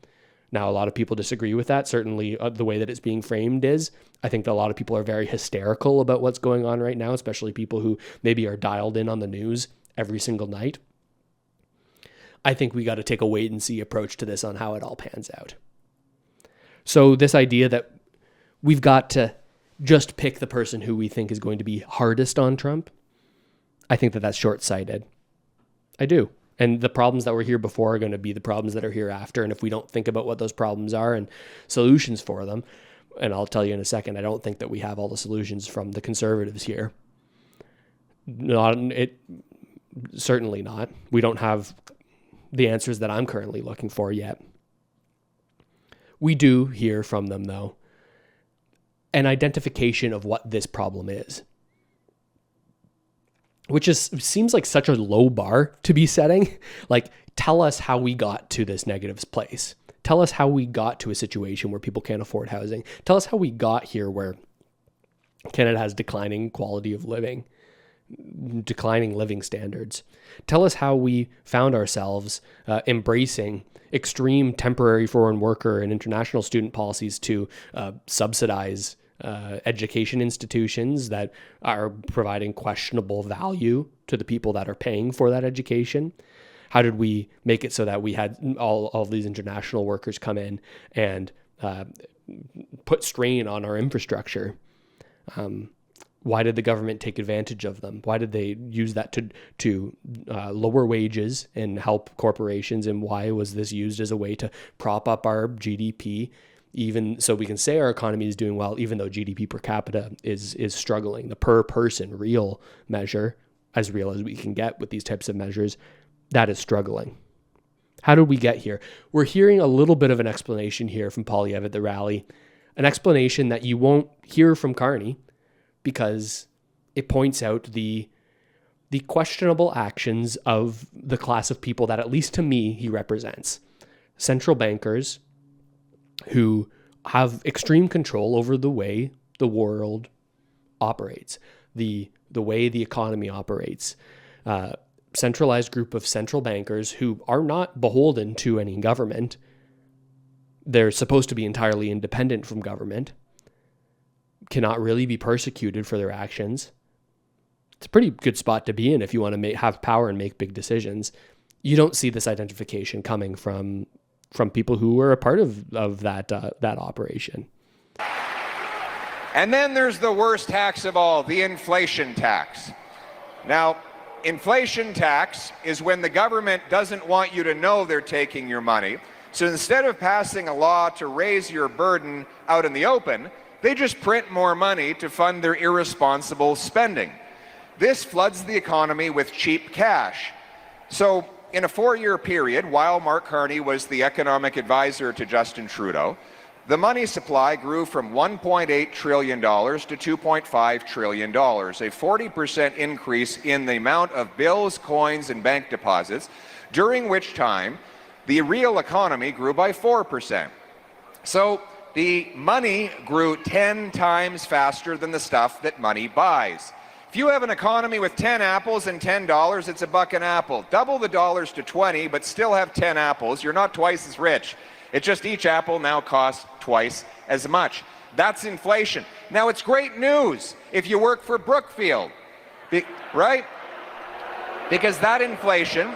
Now, a lot of people disagree with that. Certainly the way that it's being framed is. I think that a lot of people are very hysterical about what's going on right now, especially people who maybe are dialed in on the news every single night. I think we got to take a wait and see approach to this on how it all pans out. So this idea that we've got to just pick the person who we think is going to be hardest on Trump, I think that that's short-sighted. I do. And the problems that were here before are going to be the problems that are here after. And if we don't think about what those problems are and solutions for them, and I'll tell you in a second, I don't think that we have all the solutions from the Conservatives here. Certainly not. We don't have the answers that I'm currently looking for yet. We do hear from them, though, an identification of what this problem is, which seems like such a low bar to be setting. Like, tell us how we got to this negative place. Tell us how we got to a situation where people can't afford housing. Tell us how we got here where Canada has declining quality of living, declining living standards. Tell us how we found ourselves embracing extreme temporary foreign worker and international student policies to subsidize education institutions that are providing questionable value to the people that are paying for that education. How did we make it so that we had all these international workers come in and put strain on our infrastructure? Why did the government take advantage of them? Why did they use that to lower wages and help corporations? And why was this used as a way to prop up our GDP? Even so we can say our economy is doing well, even though GDP per capita is struggling. The per person real measure, as real as we can get with these types of measures, that is struggling. How did we get here? We're hearing a little bit of an explanation here from Poilievre at the rally, an explanation that you won't hear from Carney because it points out the questionable actions of the class of people that, at least to me, he represents. Central bankers who have extreme control over the way the world operates, the way the economy operates. Centralized group of central bankers who are not beholden to any government. They're supposed to be entirely independent from government, cannot really be persecuted for their actions. It's a pretty good spot to be in if you want to have power and make big decisions. You don't see this identification coming from people who were a part of that operation. And then there's the worst tax of all, the inflation tax. Now, inflation tax is when the government doesn't want you to know they're taking your money. So instead of passing a law to raise your burden out in the open, they just print more money to fund their irresponsible spending. This floods the economy with cheap cash. So in a 4-year period, while Mark Carney was the economic advisor to Justin Trudeau, the money supply grew from $1.8 trillion to $2.5 trillion, a 40% increase in the amount of bills, coins, and bank deposits, during which time the real economy grew by 4%. So the money grew 10 times faster than the stuff that money buys. If you have an economy with 10 apples and $10, it's $1 an apple. Double the dollars to 20, but still have 10 apples, you're not twice as rich. It's just each apple now costs twice as much. That's inflation. Now, it's great news if you work for Brookfield, right? Because that inflation,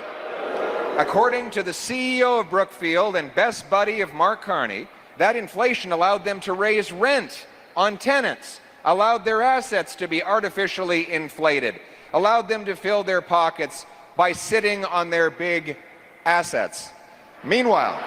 according to the CEO of Brookfield and best buddy of Mark Carney, that inflation allowed them to raise rent on tenants, allowed their assets to be artificially inflated, allowed them to fill their pockets by sitting on their big assets. Meanwhile,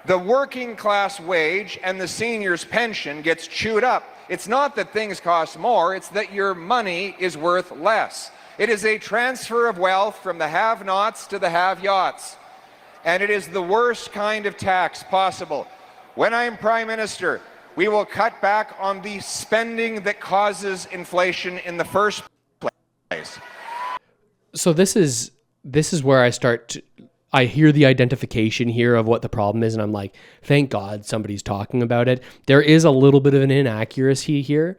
the working class wage and the senior's pension gets chewed up. It's not that things cost more, it's that your money is worth less. It is a transfer of wealth from the have-nots to the have-yachts. And it is the worst kind of tax possible. When I'm Prime Minister, we will cut back on the spending that causes inflation in the first place. So this is where I hear the identification here of what the problem is, and I'm like, thank God somebody's talking about it. There is a little bit of an inaccuracy here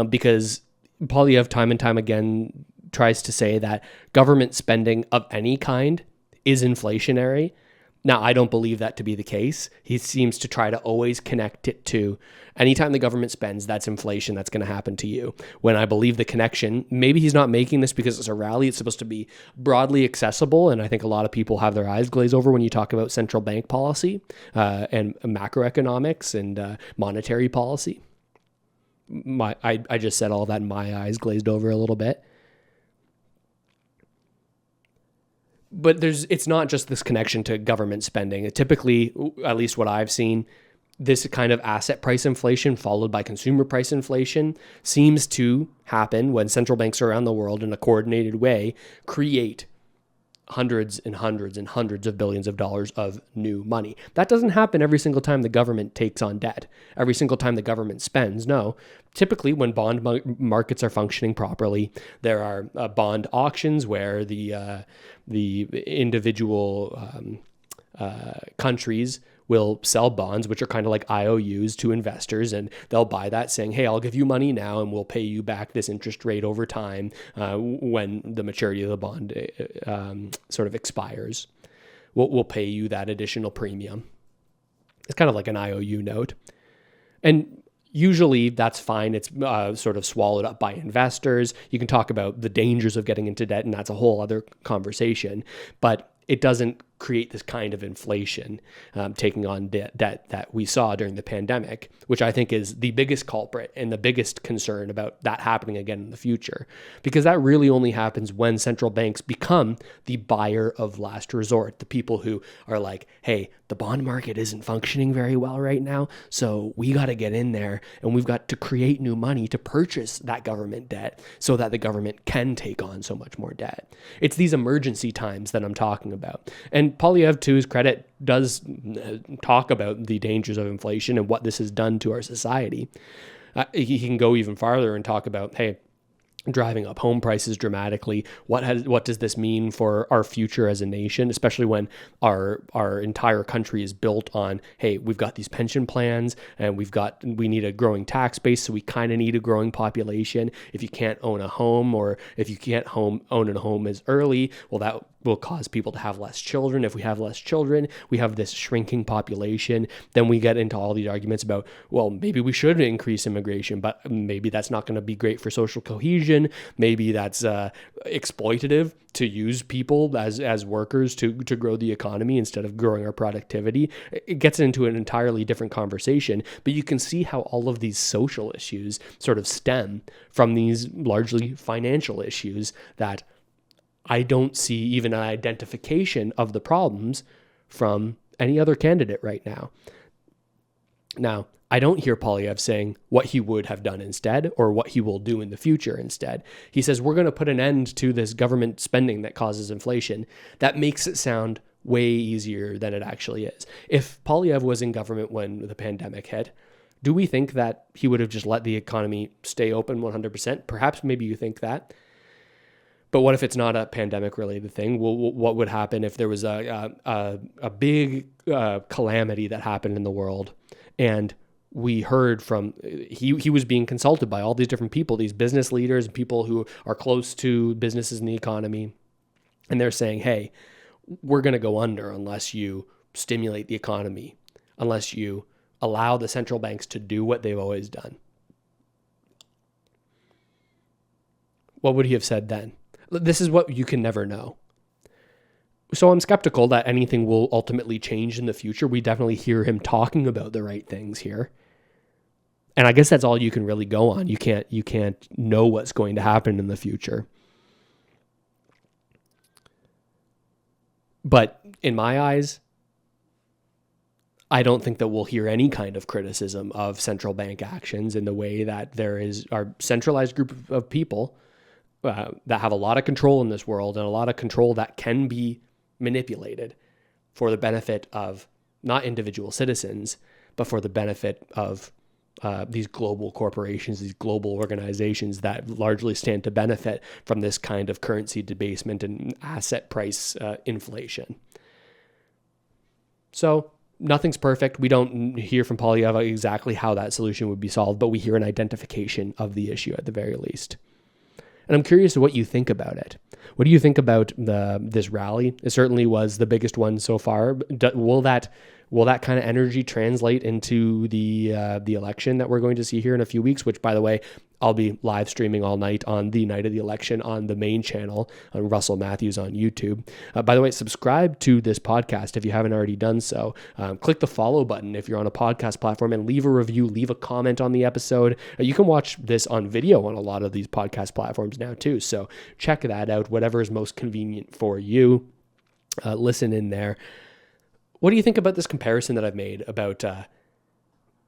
because Poilievre time and time again tries to say that government spending of any kind is inflationary. Now, I don't believe that to be the case. He seems to try to always connect it to anytime the government spends, that's inflation, that's going to happen to you. When I believe the connection, maybe he's not making this because it's a rally. It's supposed to be broadly accessible. And I think a lot of people have their eyes glazed over when you talk about central bank policy and macroeconomics and monetary policy. I just said all that and my eyes glazed over a little bit. But it's not just this connection to government spending. Typically, at least what I've seen, this kind of asset price inflation followed by consumer price inflation seems to happen when central banks around the world in a coordinated way create hundreds and hundreds and hundreds of billions of dollars of new money. That doesn't happen every single time the government takes on debt, every single time the government spends. No, typically when bond markets are functioning properly, there are bond auctions where the individual countries will sell bonds, which are kind of like IOUs to investors, and they'll buy that saying, hey, I'll give you money now and we'll pay you back this interest rate over time when the maturity of the bond sort of expires. We'll pay you that additional premium. It's kind of like an IOU note. And usually that's fine. It's sort of swallowed up by investors. You can talk about the dangers of getting into debt, and that's a whole other conversation. But it doesn't create this kind of inflation taking on debt that we saw during the pandemic, which I think is the biggest culprit and the biggest concern about that happening again in the future, because that really only happens when central banks become the buyer of last resort, the people who are like, hey, the bond market isn't functioning very well right now, so we got to get in there and we've got to create new money to purchase that government debt so that the government can take on so much more debt. It's these emergency times that I'm talking about. And Poilievre, to his credit, does talk about the dangers of inflation and what this has done to our society. He can go even farther and talk about, hey, driving up home prices dramatically. What does this mean for our future as a nation, especially when our entire country is built on, hey, we've got these pension plans and we need a growing tax base, so we kind of need a growing population. If you can't own a home, or if you can't own a home as early, well, that will cause people to have less children. If we have less children, we have this shrinking population. Then we get into all these arguments about, well, maybe we should increase immigration, but maybe that's not going to be great for social cohesion. Maybe that's exploitative to use people as workers to grow the economy instead of growing our productivity. It gets into an entirely different conversation, but you can see how all of these social issues sort of stem from these largely financial issues that I don't see even an identification of the problems from any other candidate right now. Now, I don't hear Poilievre saying what he would have done instead or what he will do in the future instead. He says, we're going to put an end to this government spending that causes inflation. That makes it sound way easier than it actually is. If Poilievre was in government when the pandemic hit, do we think that he would have just let the economy stay open 100%? Perhaps maybe you think that. But what if it's not a pandemic-related thing? Well, what would happen if there was a big calamity that happened in the world, and we heard from he was being consulted by all these different people, these business leaders, people who are close to businesses in the economy, and they're saying, "Hey, we're going to go under unless you stimulate the economy, unless you allow the central banks to do what they've always done." What would he have said then? This is what you can never know. So I'm skeptical that anything will ultimately change in the future. We definitely hear him talking about the right things here. And I guess that's all you can really go on. You can't know what's going to happen in the future. But in my eyes, I don't think that we'll hear any kind of criticism of central bank actions in the way that there is our centralized group of people that have a lot of control in this world, and a lot of control that can be manipulated for the benefit of not individual citizens, but for the benefit of these global corporations, these global organizations that largely stand to benefit from this kind of currency debasement and asset price inflation. So nothing's perfect. We don't hear from Poilievre exactly how that solution would be solved, but we hear an identification of the issue at the very least. And I'm curious what you think about it. What do you think about this rally? It certainly was the biggest one so far. Will that kind of energy translate into the election that we're going to see here in a few weeks? Which, by the way, I'll be live streaming all night on the night of the election on the main channel on Russell Matthews on YouTube. By the way, subscribe to this podcast if you haven't already done so. Click the follow button if you're on a podcast platform and leave a review, leave a comment on the episode. You can watch this on video on a lot of these podcast platforms now too. So check that out, whatever is most convenient for you. Listen in there. What do you think about this comparison that I've made about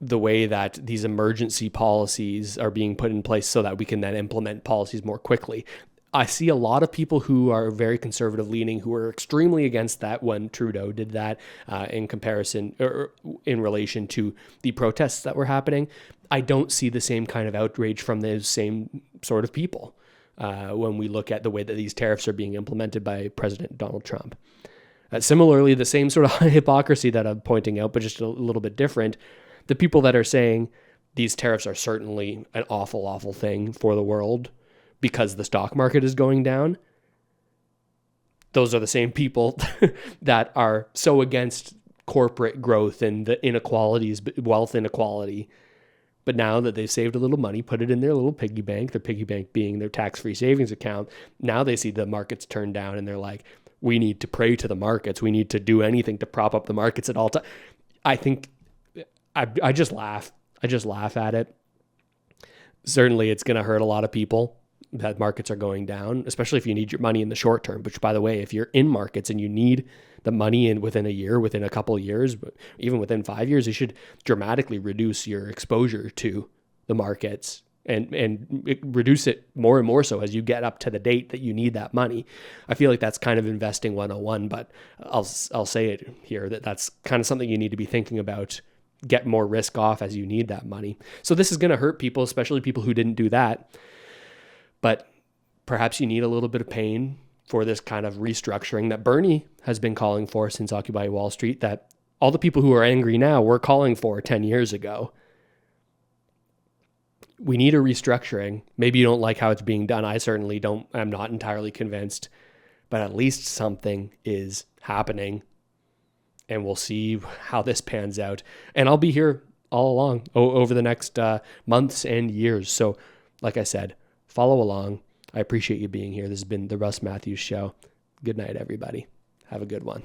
the way that these emergency policies are being put in place so that we can then implement policies more quickly? I see a lot of people who are very conservative leaning who are extremely against that when Trudeau did that in comparison or in relation to the protests that were happening. I don't see the same kind of outrage from those same sort of people when we look at the way that these tariffs are being implemented by President Donald Trump. Similarly, the same sort of hypocrisy that I'm pointing out, but just a little bit different. The people that are saying these tariffs are certainly an awful, awful thing for the world because the stock market is going down. Those are the same people that are so against corporate growth and the inequalities, wealth inequality. But now that they've saved a little money, put it in their little piggy bank, their piggy bank being their tax-free savings account, now they see the markets turn down and they're like, we need to pray to the markets. We need to do anything to prop up the markets at all times. I think I just laugh. I just laugh at it. Certainly, it's going to hurt a lot of people that markets are going down, especially if you need your money in the short term. Which, by the way, if you're in markets and you need the money in within a year, within a couple of years, but even within 5 years, you should dramatically reduce your exposure to the markets and reduce it more and more so as you get up to the date that you need that money. I feel like that's kind of investing 101, but I'll say it here that that's kind of something you need to be thinking about. Get more risk off as you need that money. So this is going to hurt people, especially people who didn't do that. But perhaps you need a little bit of pain for this kind of restructuring that Bernie has been calling for since Occupy Wall Street, that all the people who are angry now were calling for 10 years ago. We need a restructuring. Maybe you don't like how it's being done. I certainly don't. I'm not entirely convinced, but at least something is happening, and we'll see how this pans out. And I'll be here all along over the next months and years. So like I said, follow along. I appreciate you being here. This has been the Russ Matthews Show. Good night, everybody. Have a good one.